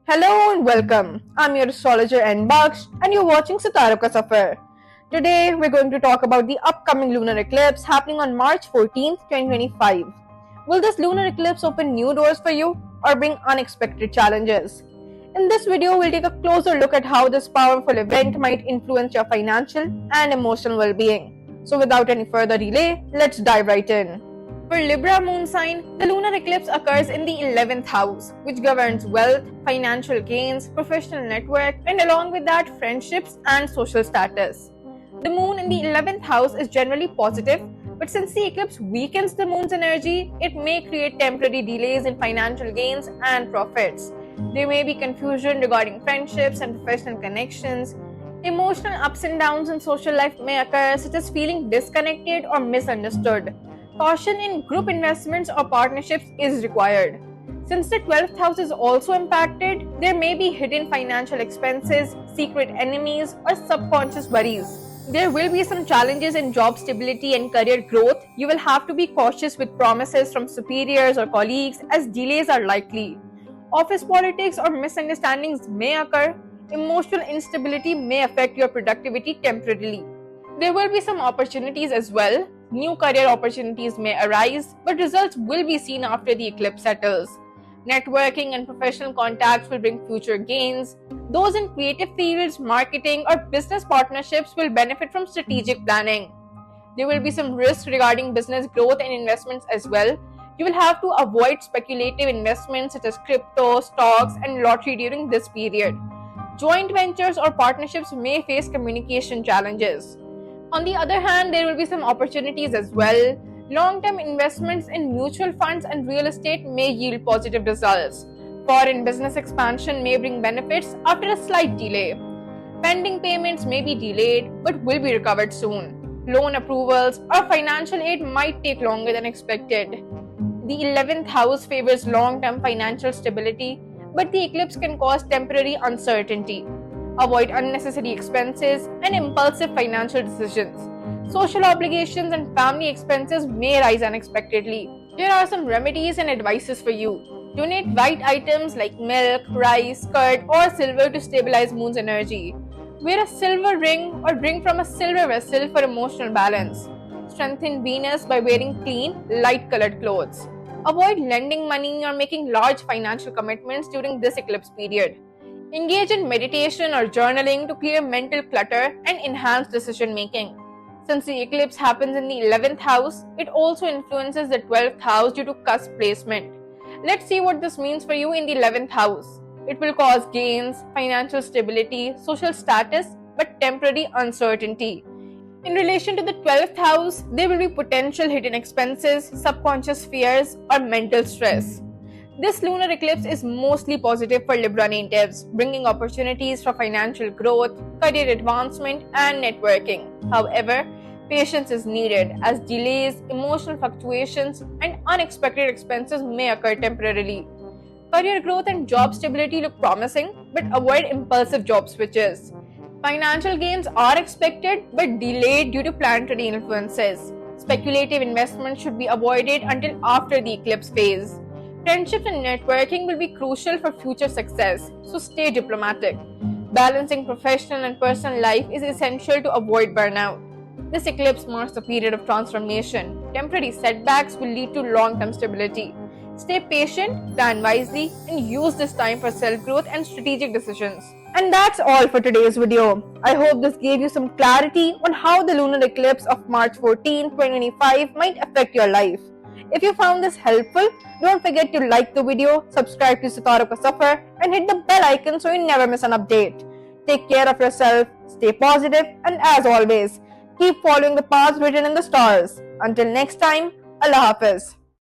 Hello and welcome. I'm your astrologer N Baksh and you're watching Sitaro Ka Safar. Today we're going to talk about the upcoming lunar eclipse happening on March 14th, 2025. Will this lunar eclipse open new doors for you or bring unexpected challenges? In this video, we'll take a closer look at how this powerful event might influence your financial and emotional well-being. So without any further delay, let's dive right in. For Libra moon sign, the lunar eclipse occurs in the 11th house, which governs wealth, financial gains, professional network, and along with that, friendships and social status. The moon in the 11th house is generally positive, but since the eclipse weakens the moon's energy, it may create temporary delays in financial gains and profits. There may be confusion regarding friendships and professional connections. Emotional ups and downs in social life may occur, such as feeling disconnected or misunderstood. Caution in group investments or partnerships is required. Since the 12th house is also impacted, there may be hidden financial expenses, secret enemies, or subconscious worries. There will be some challenges in job stability and career growth. You will have to be cautious with promises from superiors or colleagues as delays are likely. Office politics or misunderstandings may occur. Emotional instability may affect your productivity temporarily. There will be some opportunities as well. New career opportunities may arise, but results will be seen after the eclipse settles. Networking and professional contacts will bring future gains. Those in creative fields, marketing, or business partnerships will benefit from strategic planning. There will be some risks regarding business growth and investments as well. You will have to avoid speculative investments such as crypto, stocks, and lottery during this period. Joint ventures or partnerships may face communication challenges. On the other hand, there will be some opportunities as well. Long-term investments in mutual funds and real estate may yield positive results. Foreign business expansion may bring benefits after a slight delay. Pending payments may be delayed but will be recovered soon. Loan approvals or financial aid might take longer than expected. The 11th house favors long-term financial stability, but the eclipse can cause temporary uncertainty. Avoid unnecessary expenses and impulsive financial decisions. Social obligations and family expenses may rise unexpectedly. Here are some remedies and advices for you. Donate white items like milk, rice, curd, or silver to stabilize moon's energy. Wear a silver ring or drink from a silver vessel for emotional balance. Strengthen Venus by wearing clean, light-colored clothes. Avoid lending money or making large financial commitments during this eclipse period. Engage in meditation or journaling to clear mental clutter and enhance decision making. Since the eclipse happens in the 11th house, it also influences the 12th house due to cusp placement. Let's see what this means for you in the 11th house. It will cause gains, financial stability, social status, but temporary uncertainty. In relation to the 12th house, there will be potential hidden expenses, subconscious fears, or mental stress. This lunar eclipse is mostly positive for Libra natives, bringing opportunities for financial growth, career advancement, and networking. However, patience is needed as delays, emotional fluctuations, and unexpected expenses may occur temporarily. Career growth and job stability look promising, but avoid impulsive job switches. Financial gains are expected but delayed due to planetary influences. Speculative investments should be avoided until after the eclipse phase. Friendships and networking will be crucial for future success, so stay diplomatic. Balancing professional and personal life is essential to avoid burnout. This eclipse marks a period of transformation. Temporary setbacks will lead to long-term stability. Stay patient, plan wisely, and use this time for self-growth and strategic decisions. And that's all for today's video. I hope this gave you some clarity on how the lunar eclipse of March 14, 2025 might affect your life. If you found this helpful, don't forget to like the video, subscribe to Sitaro Ka Safar, and hit the bell icon so you never miss an update. Take care of yourself, stay positive, and as always, keep following the paths written in the stars. Until next time, Allah Hafiz.